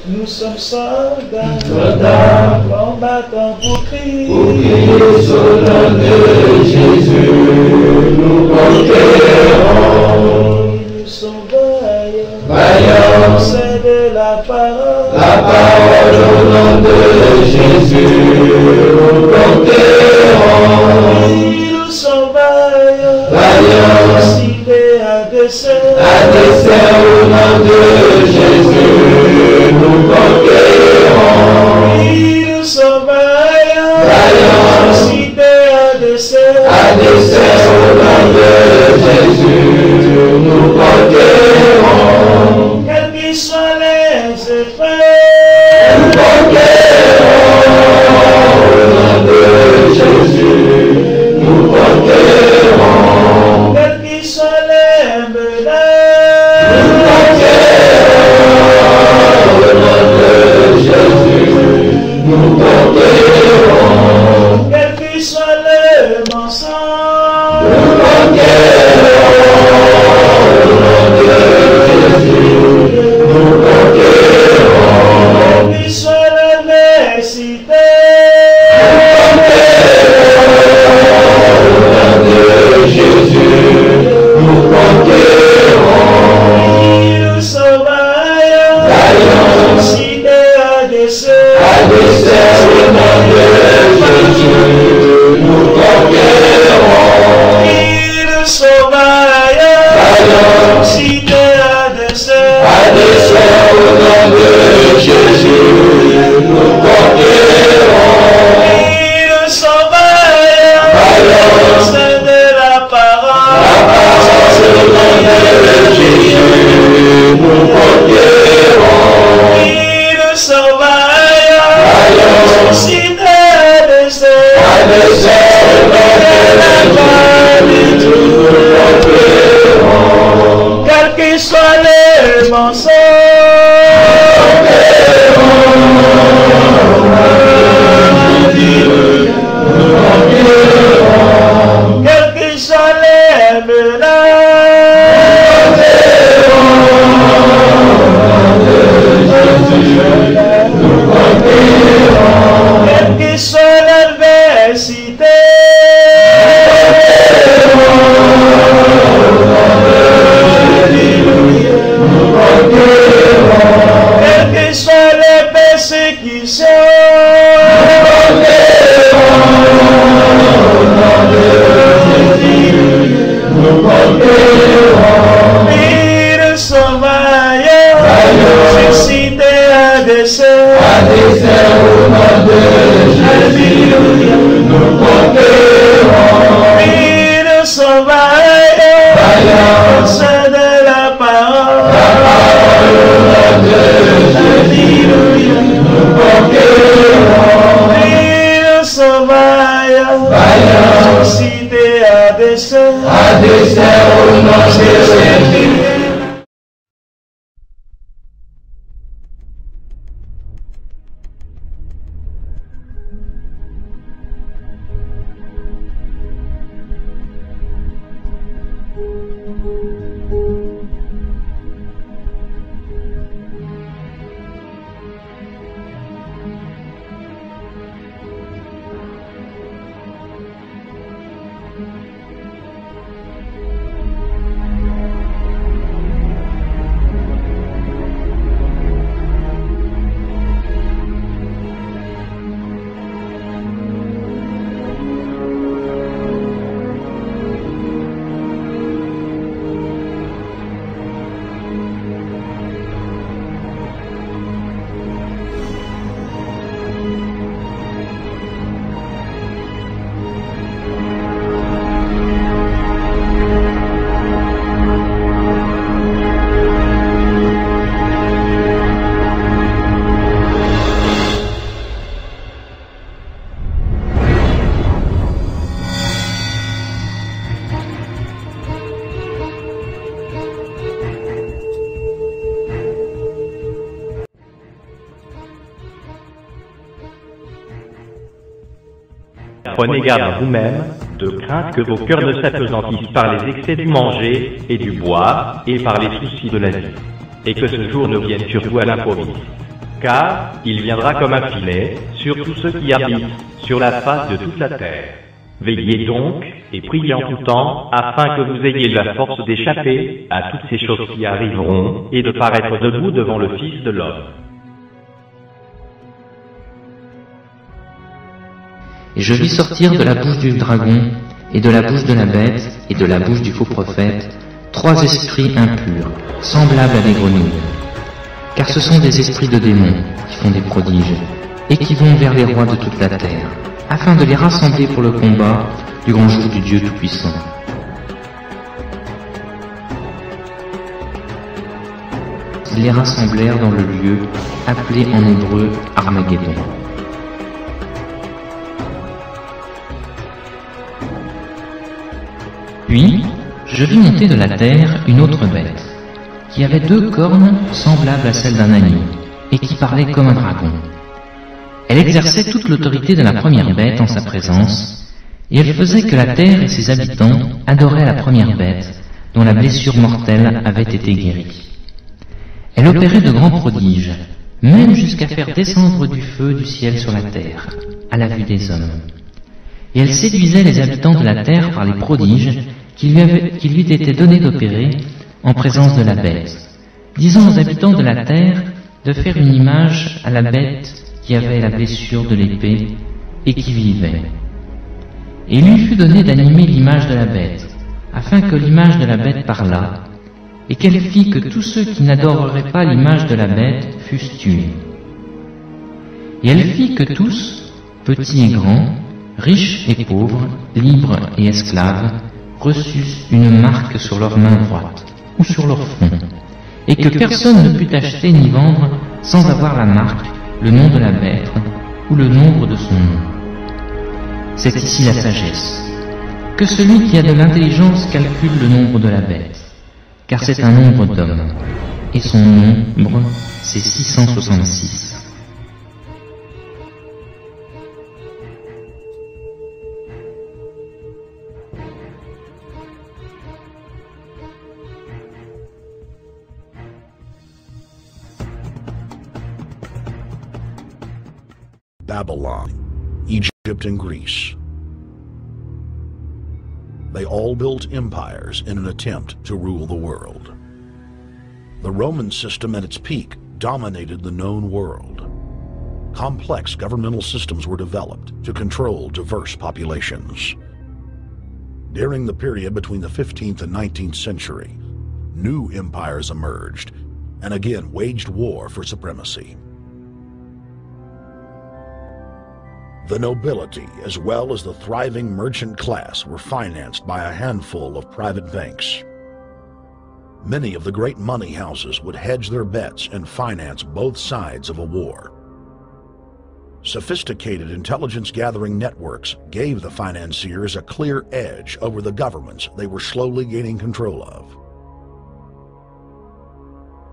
Nous sommes soldats, combattants pour Christ. Pour Christ, au nom de Jésus, nous conquérons. Nous sommes vaillants, Vaillants, c'est de la parole. la parole au nom de Jésus, nous conquérons. Nous sommes vaillants, Vaillants, cités à dessein. à dessein au nom de Jésus, nous conquérons. Nous sommes vaillants, Vaillants, cités à dessein. à dessein au nom de Jésus, nous conquérons. Quels qu'ils soient les effets, Nous conquérons au nom de Jésus, nous conquérons. quels qu'ils soient les menaces, Nous conquérons au nom de Jésus, nous conquérons. quels qu'ils soient les mensonges, Nous conquérons au nom de Jésus, nous conquérons. quels qu'ils soient l'adversité, Jésus, nous conquérons. nous sommes vaillants, Vaillants, cités à dessein. à dessein au nom de Jésus, nous conquérons. Nous sommes vaillants, Vaillants, cités à dessein. à dessein au nom de Jésus, nous conquérons. Nous sommes vaillants, Vaillants, c'est de la parole. la parole au nom de Jésus, nous conquérons. Nous sommes vaillants, Vaillants, cités à dessein. à dessein au nom de Jésus, nous conquérons. Quels qu'ils soient les mensonges, quels qu'ils soient les menaces, quelle que soit l'adversité, quelles que soient les persécutions, nous sommes vaillants, suscités à dessein. À dessein au nom de Jésus, nous conquérons. Nous sommes vaillants, Vaillants, c'est de la parole. la parole au nom de Jésus, nous conquérons. Nous sommes vaillants, Vaillants, suscités à dessein. à dessein au nom de Jésus. Prenez garde à vous-même, de crainte que vos cœurs ne s'appesantissent par les excès du manger et du boire et par les soucis de la vie, et que ce jour ne vienne sur vous à l'improviste. car il viendra comme un filet sur tous ceux qui habitent sur la face de toute la terre. Veillez donc et priez en tout temps, afin que vous ayez la force d'échapper à toutes ces choses qui arriveront et de paraître debout devant le Fils de l'homme. Et je vis sortir de la bouche du dragon, et de la bouche de la bête, et de la bouche du faux prophète, 3 esprits impurs, semblables à des grenouilles. Car ce sont des esprits de démons qui font des prodiges, et qui vont vers les rois de toute la terre, afin de les rassembler pour le combat du grand jour du Dieu Tout-Puissant. Ils les rassemblèrent dans le lieu appelé en hébreu Armageddon. Puis, je vis monter de la terre une autre bête, qui avait 2 cornes semblables à celles d'un agneau, et qui parlait comme un dragon. Elle exerçait toute l'autorité de la première bête en sa présence, et elle faisait que la terre et ses habitants adoraient la première bête, dont la blessure mortelle avait été guérie. Elle opérait de grands prodiges, même jusqu'à faire descendre du feu du ciel sur la terre, à la vue des hommes. Et elle séduisait les habitants de la terre par les prodiges qui lui étaient donnés d'opérer en présence de la bête, disant aux habitants de la terre de faire une image à la bête qui avait la blessure de l'épée et qui vivait. Et il lui fut donné d'animer l'image de la bête, afin que l'image de la bête parlât, et qu'elle fit que tous ceux qui n'adoreraient pas l'image de la bête fussent tués. Et elle fit que tous, petits et grands, riches et pauvres, libres et esclaves, reçussent une marque sur leur main droite ou sur leur front, et que personne ne put acheter ni vendre sans avoir la marque, le nom de la bête ou le nombre de son nom. C'est ici la sagesse. Que celui qui a de l'intelligence calcule le nombre de la bête, car c'est un nombre d'hommes, et son nombre, c'est 666. Babylon, Egypt and Greece. They all built empires in an attempt to rule the world. The Roman system at its peak dominated the known world. Complex governmental systems were developed to control diverse populations. During the period between the 15th and 19th century, new empires emerged and again waged war for supremacy. The nobility, as well as the thriving merchant class, were financed by a handful of private banks. Many of the great money houses would hedge their bets and finance both sides of a war. Sophisticated intelligence-gathering networks gave the financiers a clear edge over the governments they were slowly gaining control of.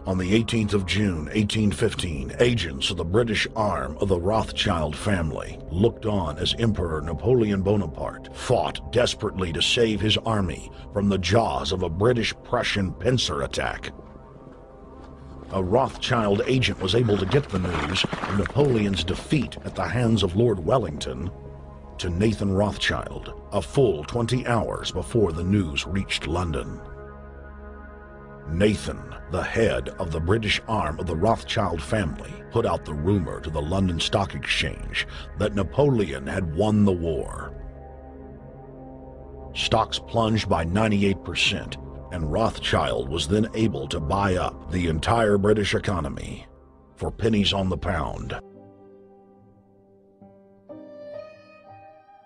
On the 18th of June, 1815, agents of the British arm of the Rothschild family looked on as Emperor Napoleon Bonaparte fought desperately to save his army from the jaws of a British-Prussian pincer attack. A Rothschild agent was able to get the news of Napoleon's defeat at the hands of Lord Wellington to Nathan Rothschild, a full 20 hours before the news reached London. Nathan, the head of the British arm of the Rothschild family, put out the rumor to the London Stock Exchange that Napoleon had won the war. Stocks plunged by 98%, and Rothschild was then able to buy up the entire British economy for pennies on the pound.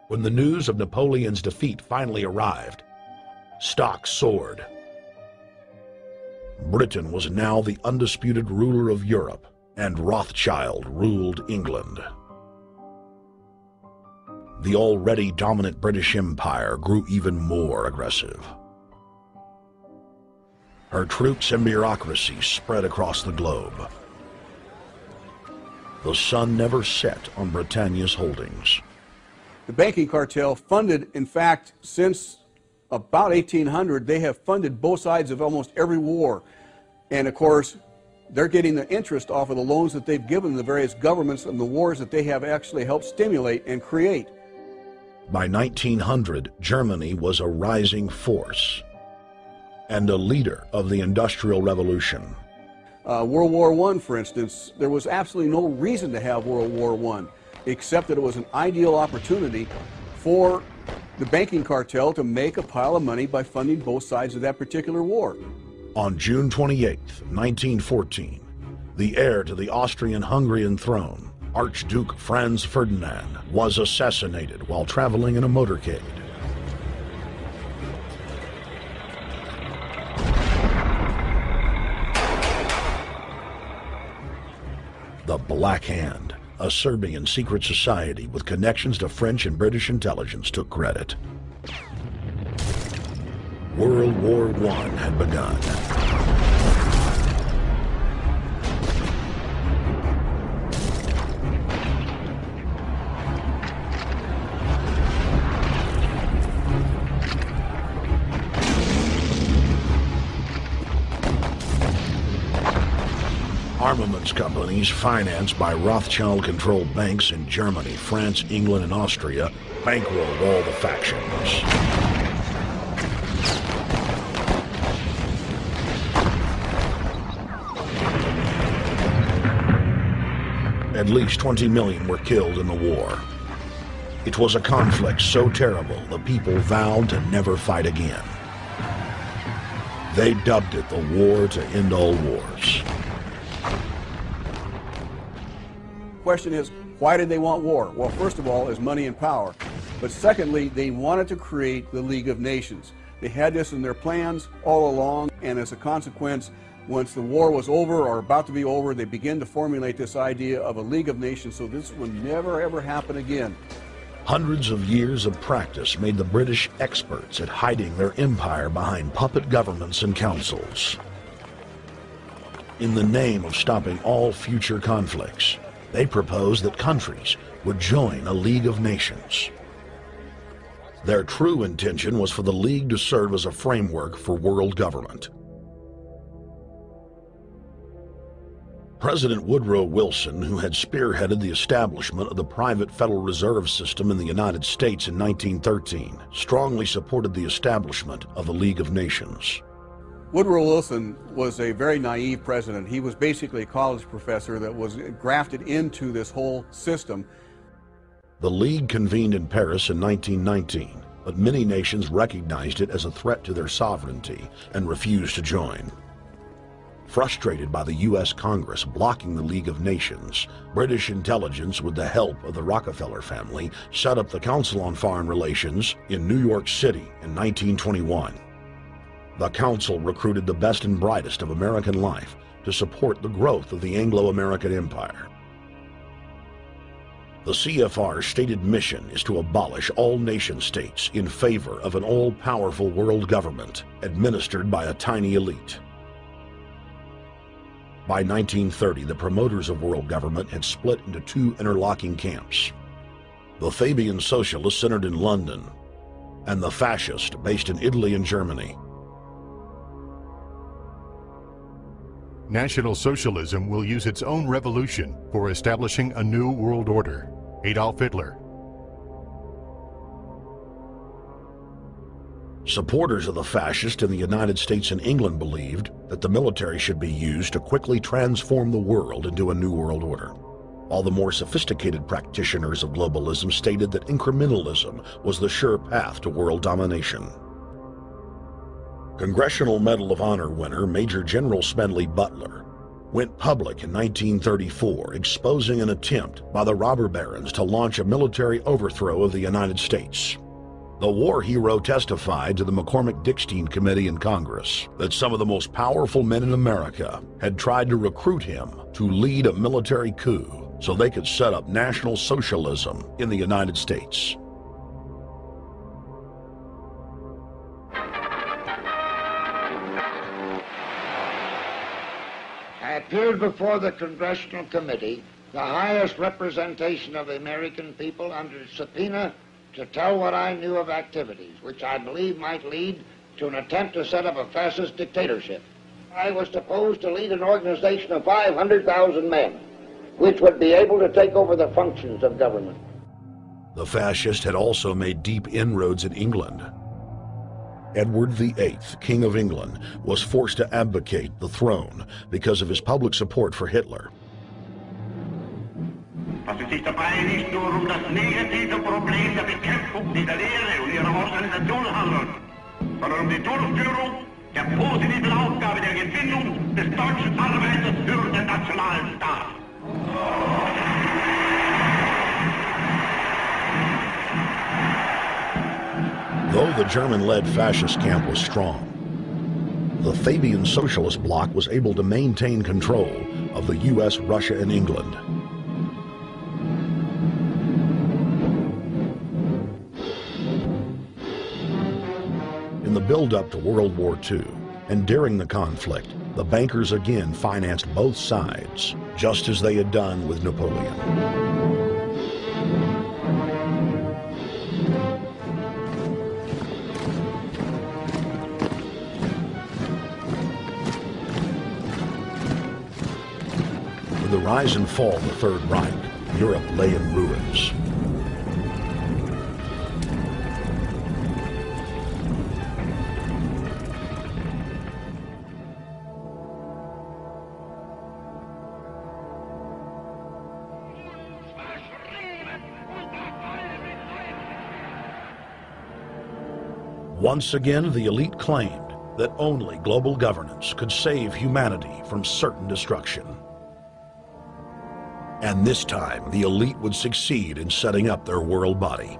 When the news of Napoleon's defeat finally arrived, stocks soared. Britain was now the undisputed ruler of Europe, and Rothschild ruled England. The already dominant British Empire grew even more aggressive. Her troops and bureaucracy spread across the globe. The sun never set on Britannia's holdings. The banking cartel funded, in fact, since about 1800, they have funded both sides of almost every war. And of course, they're getting the interest off of the loans that they've given the various governments and the wars that they have actually helped stimulate and create. By 1900, Germany was a rising force and a leader of the Industrial Revolution. World War I, for instance, there was absolutely no reason to have World War I, except that it was an ideal opportunity for the banking cartel to make a pile of money by funding both sides of that particular war. On June 28, 1914, the heir to the Austrian-Hungarian throne, Archduke Franz Ferdinand, was assassinated while traveling in a motorcade. The Black Hand, a Serbian secret society with connections to French and British intelligence, took credit. World War I had begun. Armaments companies financed by Rothschild-controlled banks in Germany, France, England, and Austria bankrolled all the factions. At least 20 million were killed in the war. It was a conflict so terrible the people vowed to never fight again. They dubbed it the War to End All Wars. Question is, why did they want war? Well, first of all, is money and power. But secondly, they wanted to create the League of Nations. They had this in their plans all along, and as a consequence, once the war was over or about to be over, they began to formulate this idea of a League of Nations, so this would never ever happen again. Hundreds of years of practice made the British experts at hiding their empire behind puppet governments and councils. In the name of stopping all future conflicts, they proposed that countries would join a League of Nations. Their true intention was for the League to serve as a framework for world government. President Woodrow Wilson, who had spearheaded the establishment of the private Federal Reserve System in the United States in 1913, strongly supported the establishment of the League of Nations. Woodrow Wilson was a very naive president. He was basically a college professor that was grafted into this whole system. The League convened in Paris in 1919, but many nations recognized it as a threat to their sovereignty and refused to join. Frustrated by the U.S. Congress blocking the League of Nations, British intelligence, with the help of the Rockefeller family, set up the Council on Foreign Relations in New York City in 1921. The Council recruited the best and brightest of American life to support the growth of the Anglo-American Empire. The CFR's stated mission is to abolish all nation-states in favor of an all-powerful world government administered by a tiny elite. By 1930, the promoters of world government had split into two interlocking camps: the Fabian Socialists centered in London, and the Fascist based in Italy and Germany. National Socialism will use its own revolution for establishing a new world order. Adolf Hitler. Supporters of the fascists in the United States and England believed that the military should be used to quickly transform the world into a new world order, while the more sophisticated practitioners of globalism stated that incrementalism was the sure path to world domination. Congressional Medal of Honor winner Major General Smedley Butler went public in 1934, exposing an attempt by the robber barons to launch a military overthrow of the United States. The war hero testified to the McCormick-Dickstein Committee in Congress that some of the most powerful men in America had tried to recruit him to lead a military coup so they could set up National Socialism in the United States. I appeared before the Congressional Committee, the highest representation of the American people, under subpoena to tell what I knew of activities which I believe might lead to an attempt to set up a fascist dictatorship. I was supposed to lead an organization of 500,000 men, which would be able to take over the functions of government. The fascists had also made deep inroads in England. Edward VIII, King of England, was forced to abdicate the throne because of his public support for Hitler. Was es sich dabei nicht nur das negative Problem der Bekämpfung dieser Lehre und ihrer Organisation handelt, sondern die Durchführung der positiven Aufgabe der Gewinnung des deutschen Arbeiters für den nationalen Staat. Though the German-led fascist camp was strong, the Fabian Socialist Bloc was able to maintain control of the US, Russia, and England. In the build-up to World War II, and during the conflict, the bankers again financed both sides, just as they had done with Napoleon. With the rise and fall of the Third Reich, Europe lay in ruins. Once again, the elite claimed that only global governance could save humanity from certain destruction. And this time, the elite would succeed in setting up their world body.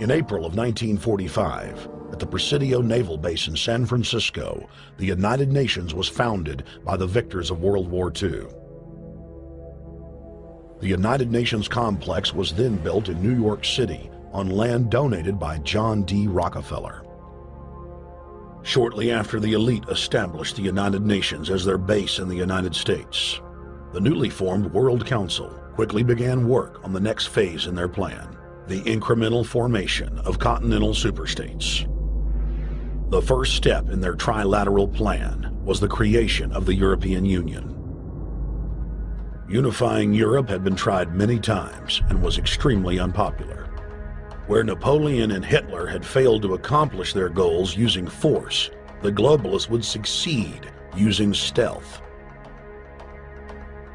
In April of 1945, at the Presidio Naval Base in San Francisco, the United Nations was founded by the victors of World War II. The United Nations complex was then built in New York City on land donated by John D. Rockefeller. Shortly after the elite established the United Nations as their base in the United States, the newly formed World Council quickly began work on the next phase in their plan, the incremental formation of continental superstates. The first step in their trilateral plan was the creation of the European Union. Unifying Europe had been tried many times and was extremely unpopular. Where Napoleon and Hitler had failed to accomplish their goals using force, the globalists would succeed using stealth.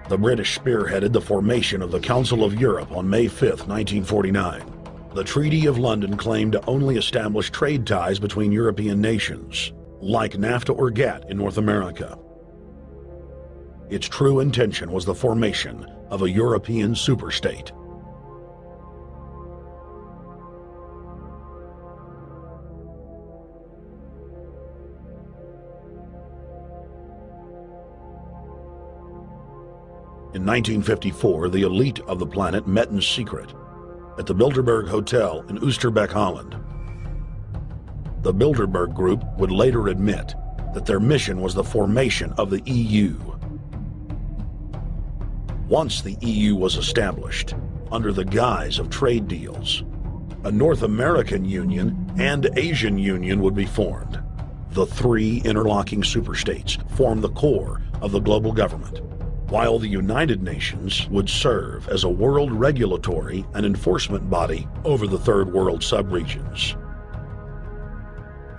The British spearheaded the formation of the Council of Europe on May 5, 1949. The Treaty of London claimed to only establish trade ties between European nations, like NAFTA or GATT in North America. Its true intention was the formation of a European superstate. In 1954, the elite of the planet met in secret at the Bilderberg Hotel in Oosterbeek, Holland. The Bilderberg Group would later admit that their mission was the formation of the EU. Once the EU was established, under the guise of trade deals, a North American Union and Asian Union would be formed. The three interlocking superstates formed the core of the global government, while the United Nations would serve as a world regulatory and enforcement body over the Third World subregions.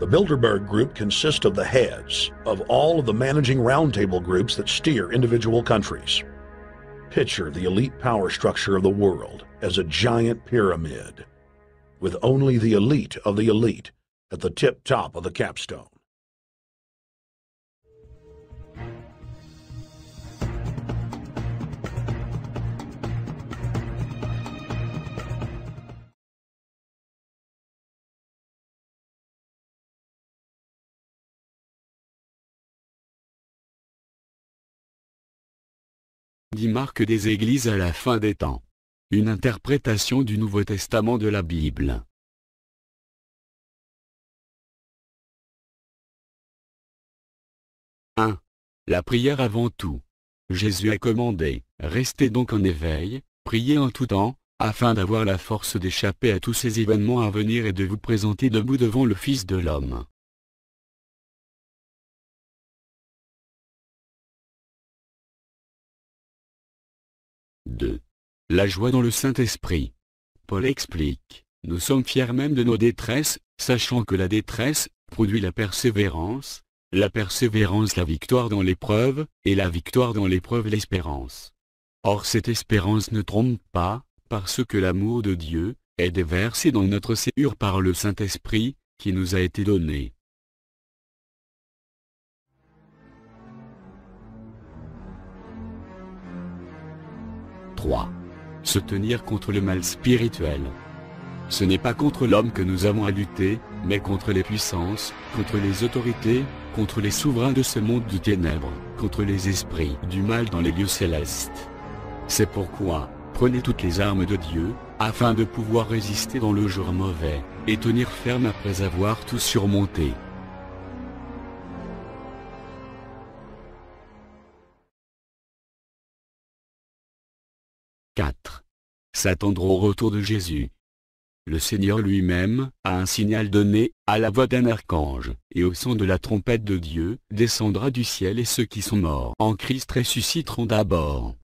The Bilderberg Group consists of the heads of all of the managing roundtable groups that steer individual countries. Picture the elite power structure of the world as a giant pyramid, with only the elite of the elite at the tip top of the capstone. Dix marques des églises à la fin des temps. Une interprétation du Nouveau Testament de la Bible. 1. La prière avant tout. Jésus a commandé, restez donc en éveil, priez en tout temps, afin d'avoir la force d'échapper à tous ces événements à venir et de vous présenter debout devant le Fils de l'homme. La joie dans le Saint-Esprit. Paul explique, nous sommes fiers même de nos détresses, sachant que la détresse produit la persévérance la victoire dans l'épreuve, et la victoire dans l'épreuve l'espérance. Or cette espérance ne trompe pas, parce que l'amour de Dieu est déversé dans notre cœur par le Saint-Esprit, qui nous a été donné. Se tenir contre le mal spirituel. Ce n'est pas contre l'homme que nous avons à lutter, mais contre les puissances, contre les autorités, contre les souverains de ce monde de ténèbres, contre les esprits du mal dans les lieux célestes. C'est pourquoi, prenez toutes les armes de Dieu, afin de pouvoir résister dans le jour mauvais, et tenir ferme après avoir tout surmonté. S'attendre au retour de Jésus. Le Seigneur lui-même a un signal donné, à la voix d'un archange, et au son de la trompette de Dieu, descendra du ciel et ceux qui sont morts en Christ ressusciteront d'abord.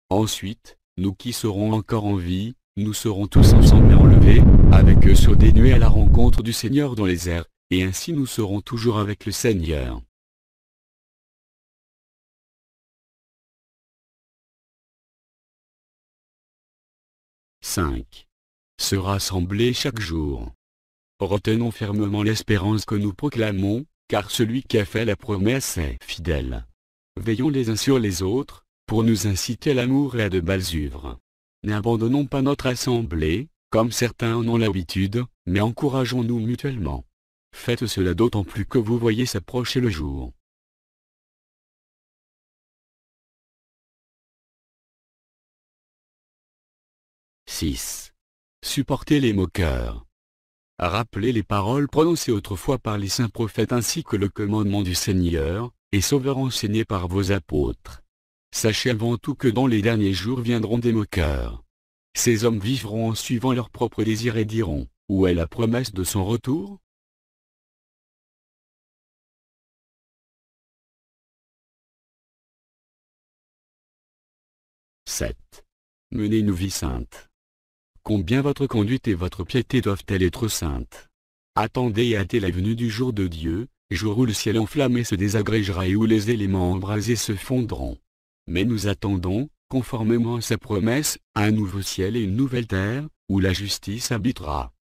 Ensuite, nous qui serons encore en vie, nous serons tous ensemble enlevés, avec eux sur des nuées à la rencontre du Seigneur dans les airs, et ainsi nous serons toujours avec le Seigneur. Se rassembler chaque jour. Retenons fermement l'espérance que nous proclamons, car celui qui a fait la promesse est fidèle. Veillons les uns sur les autres, pour nous inciter à l'amour et à de belles œuvres. N'abandonnons pas notre assemblée, comme certains en ont l'habitude, mais encourageons-nous mutuellement. Faites cela d'autant plus que vous voyez s'approcher le jour. Supportez les moqueurs. Rappelez les paroles prononcées autrefois par les saints prophètes ainsi que le commandement du Seigneur, et Sauveur enseigné par vos apôtres. Sachez avant tout que dans les derniers jours viendront des moqueurs. Ces hommes vivront en suivant leurs propres désirs et diront, où est la promesse de son retour ? Menez une vie sainte. Combien votre conduite et votre piété doivent-elles être saintes. Attendez et hâtez la venue du jour de Dieu, jour où le ciel enflammé se désagrégera et où les éléments embrasés se fondront. Mais nous attendons, conformément à sa promesse, un nouveau ciel et une nouvelle terre, où la justice habitera.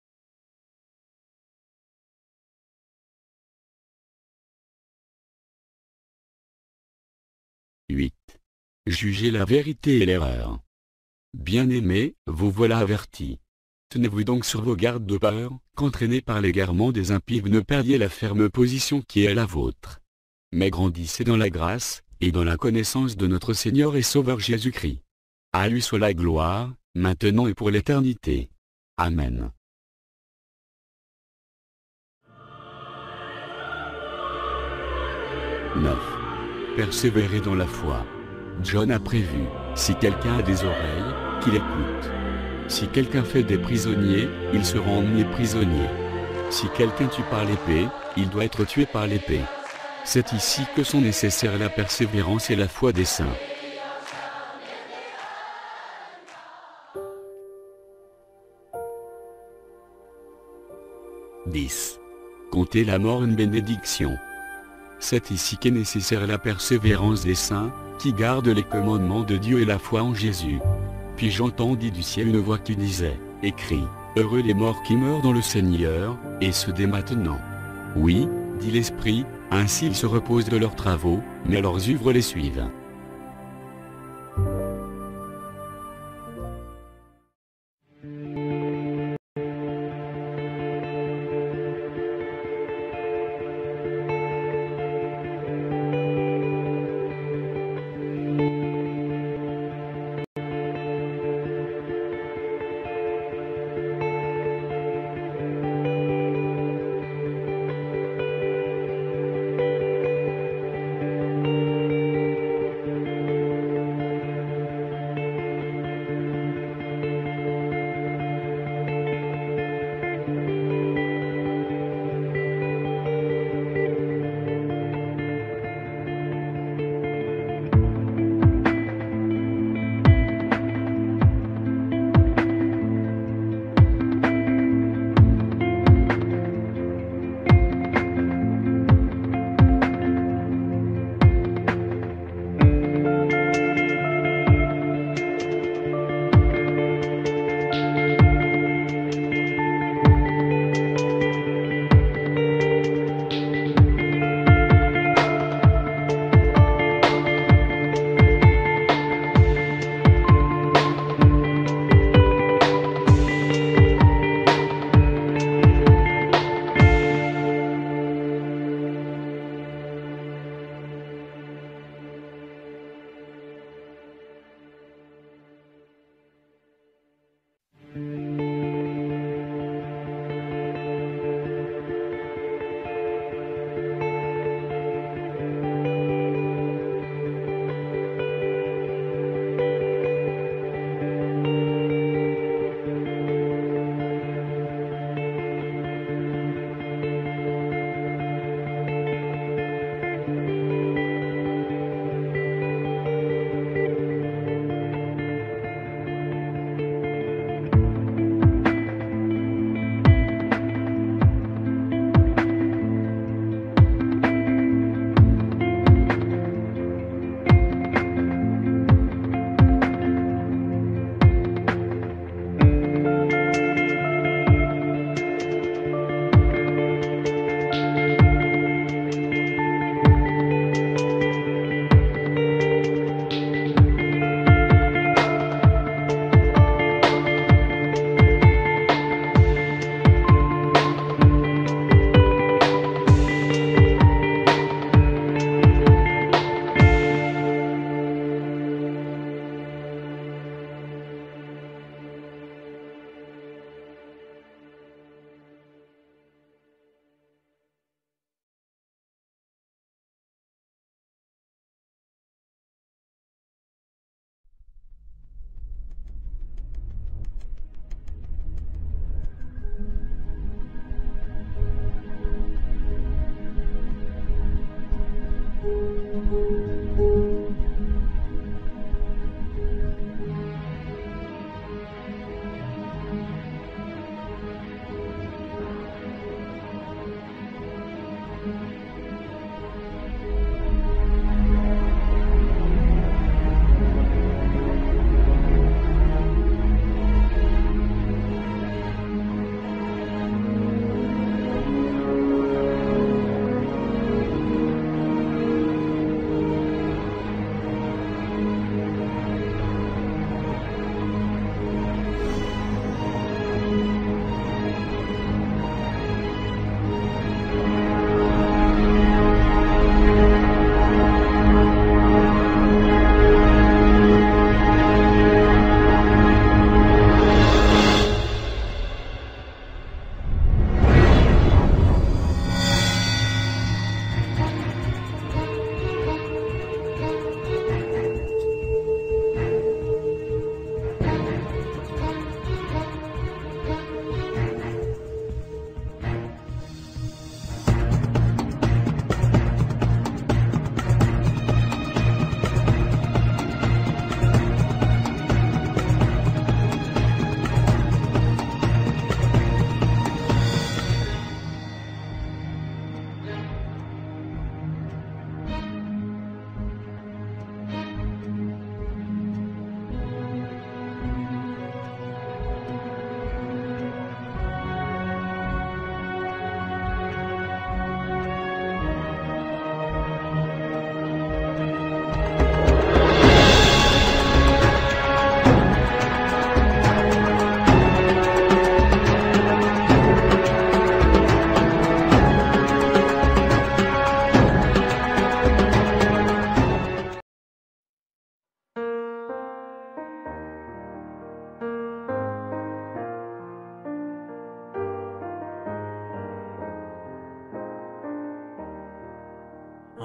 Jugez la vérité et l'erreur. Bien-aimés, vous voilà avertis. Tenez-vous donc sur vos gardes de peur, qu'entraînés par l'égarement des impies vous ne perdiez la ferme position qui est la vôtre. Mais grandissez dans la grâce, et dans la connaissance de notre Seigneur et Sauveur Jésus-Christ. À lui soit la gloire, maintenant et pour l'éternité. Amen. Persévérer dans la foi. John a prévu, si quelqu'un a des oreilles, qu'il écoute. Si quelqu'un fait des prisonniers, il sera emmené prisonnier. Si quelqu'un tue par l'épée, il doit être tué par l'épée. C'est ici que sont nécessaires la persévérance et la foi des saints. Compter la mort une bénédiction. C'est ici qu'est nécessaire la persévérance des saints, qui gardent les commandements de Dieu et la foi en Jésus. Puis j'entendis du ciel une voix qui disait, écrit, heureux les morts qui meurent dans le Seigneur, et ce dès maintenant. Oui, dit l'Esprit, ainsi ils se reposent de leurs travaux, mais leurs œuvres les suivent.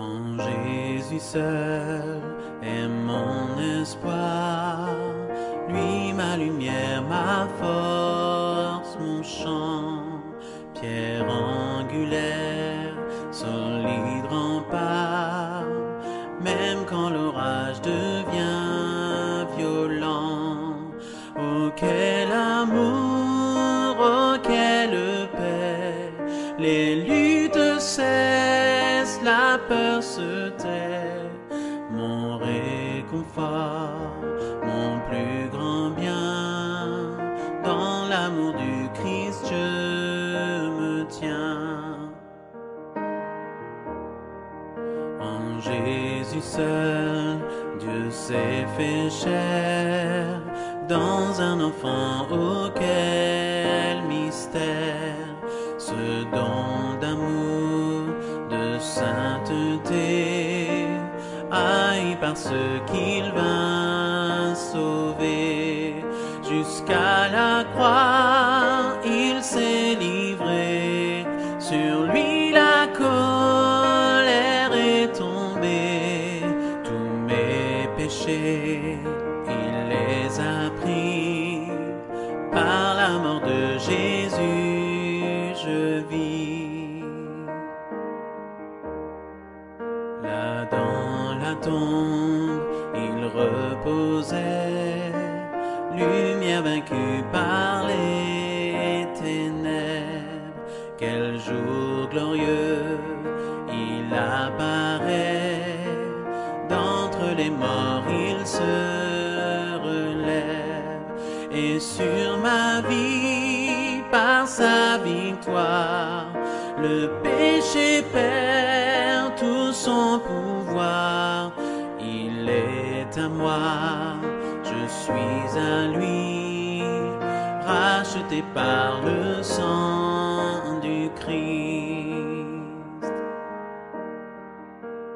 En Jésus seul est mon espoir, lui ma lumière, ma force, mon chant, pierre angulaire, solide rempart, même quand l'orage devient violent. Oh quel amour, oh quelle paix, les luttes cessent, la peur se tait, mon réconfort, mon plus grand bien, dans l'amour du Christ je me tiens. En Jésus seul, Dieu s'est fait chair, dans un enfant, oh quel mystère, ce don d'amour, de sainteté, haï par ceux qu'il vint sauver. Jusqu'à la croix, il s'est livré, sur lui la colère est tombée, tous mes péchés, il les a pris, par la mort de Jésus, je vis. Là dans la tombe, il reposait, lumière vaincue par les ténèbres. Quel jour glorieux, il apparaît, d'entre les morts il se relève, et sur ma vie, par sa victoire, le péché perd tout son pouvoir. Il est à moi, je suis à lui, racheté par le sang du Christ.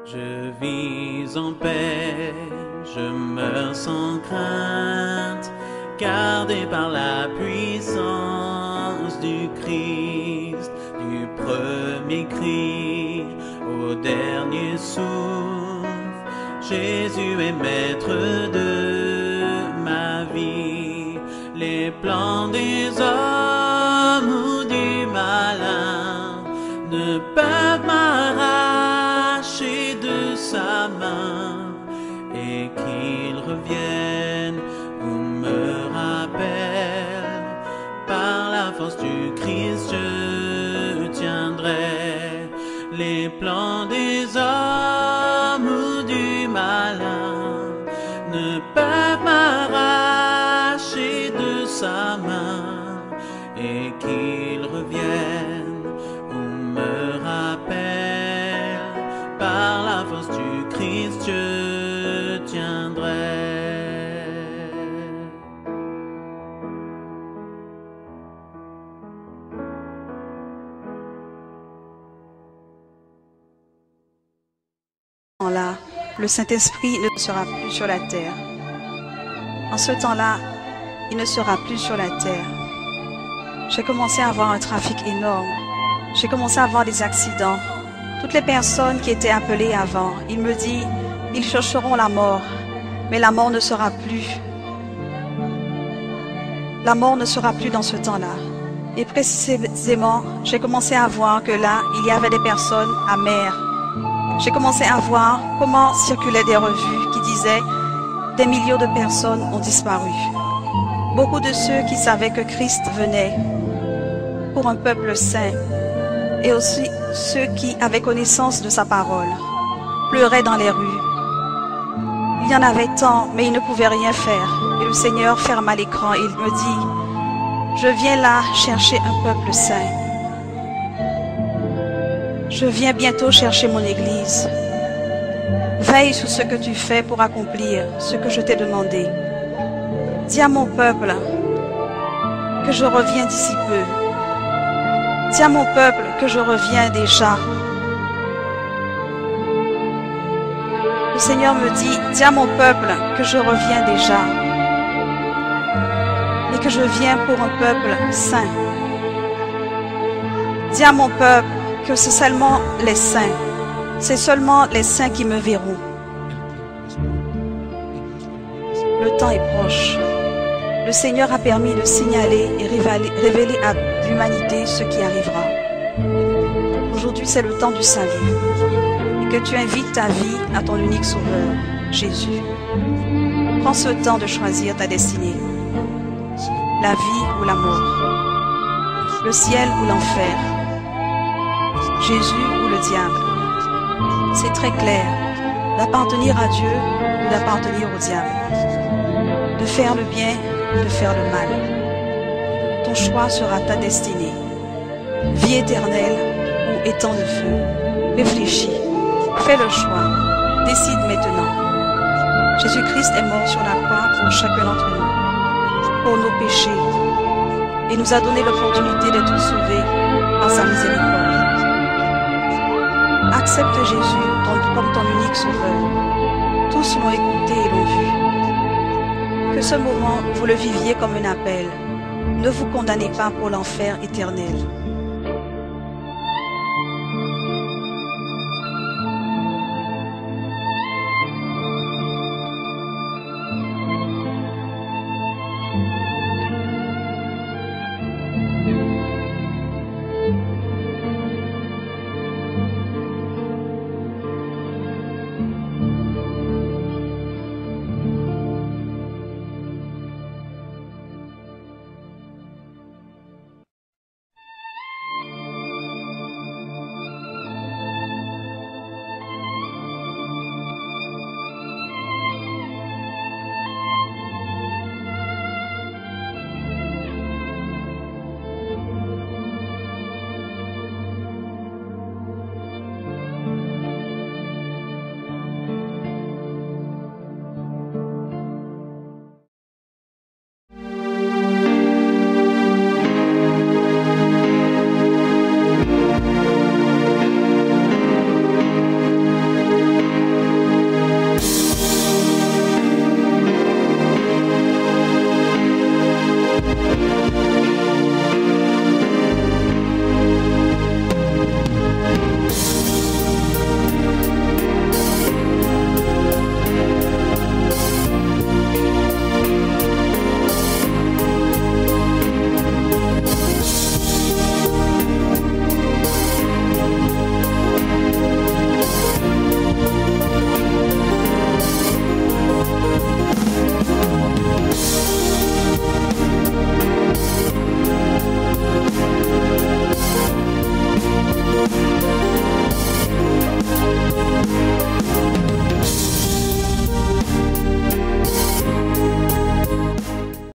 Je vis en paix, je meurs sans crainte, gardé par la puissance du Christ, du premier cri au dernier souffle. Jésus est maître de ma vie. Les plans des hommes ou du malin ne peuvent m'arracher de sa main, et qu'il revienne ou me rappelle, par la force du Christ je tiendrai. Les plans des hommes ou du malin ne peuvent m'arracher de sa main, et qu'il revienne ou me rappelle, par la force du Christ je tiendrai. Là, le Saint-Esprit ne sera plus sur la terre. En ce temps-là, il ne sera plus sur la terre. J'ai commencé à avoir un trafic énorme. J'ai commencé à avoir des accidents. Toutes les personnes qui étaient appelées avant, il me dit, ils chercheront la mort, mais la mort ne sera plus. La mort ne sera plus dans ce temps-là. Et précisément, j'ai commencé à voir que là, il y avait des personnes amères. J'ai commencé à voir comment circulaient des revues qui disaient « Des millions de personnes ont disparu ». Beaucoup de ceux qui savaient que Christ venait pour un peuple saint, et aussi ceux qui avaient connaissance de sa parole, pleuraient dans les rues. Il y en avait tant, mais ils ne pouvaient rien faire. Et le Seigneur ferma l'écran et il me dit « Je viens là chercher un peuple saint. Je viens bientôt chercher mon Église. Veille sur ce que tu fais pour accomplir ce que je t'ai demandé. Dis à mon peuple que je reviens d'ici peu. Dis à mon peuple que je reviens déjà. » Le Seigneur me dit, dis à mon peuple que je reviens déjà et que je viens pour un peuple saint. Dis à mon peuple que c'est seulement les saints C'est seulement les saints qui me verront. Le temps est proche. Le Seigneur a permis de signaler et révéler à l'humanité ce qui arrivera. Aujourd'hui, c'est le temps du salut. Et que tu invites ta vie à ton unique sauveur, Jésus. Prends ce temps de choisir ta destinée. La vie ou la mort. Le ciel ou l'enfer. Jésus ou le diable. C'est très clair. D'appartenir à Dieu ou d'appartenir au diable. De faire le bien ou de faire le mal. Ton choix sera ta destinée. Vie éternelle ou étang de feu. Réfléchis. Fais le choix. Décide maintenant. Jésus-Christ est mort sur la croix pour chacun d'entre nous, pour nos péchés, et nous a donné l'opportunité d'être sauvés par sa miséricorde. Accepte Jésus comme ton unique sauveur. Tous l'ont écouté et l'ont vu. Que ce moment, vous le viviez comme un appel. Ne vous condamnez pas pour l'enfer éternel.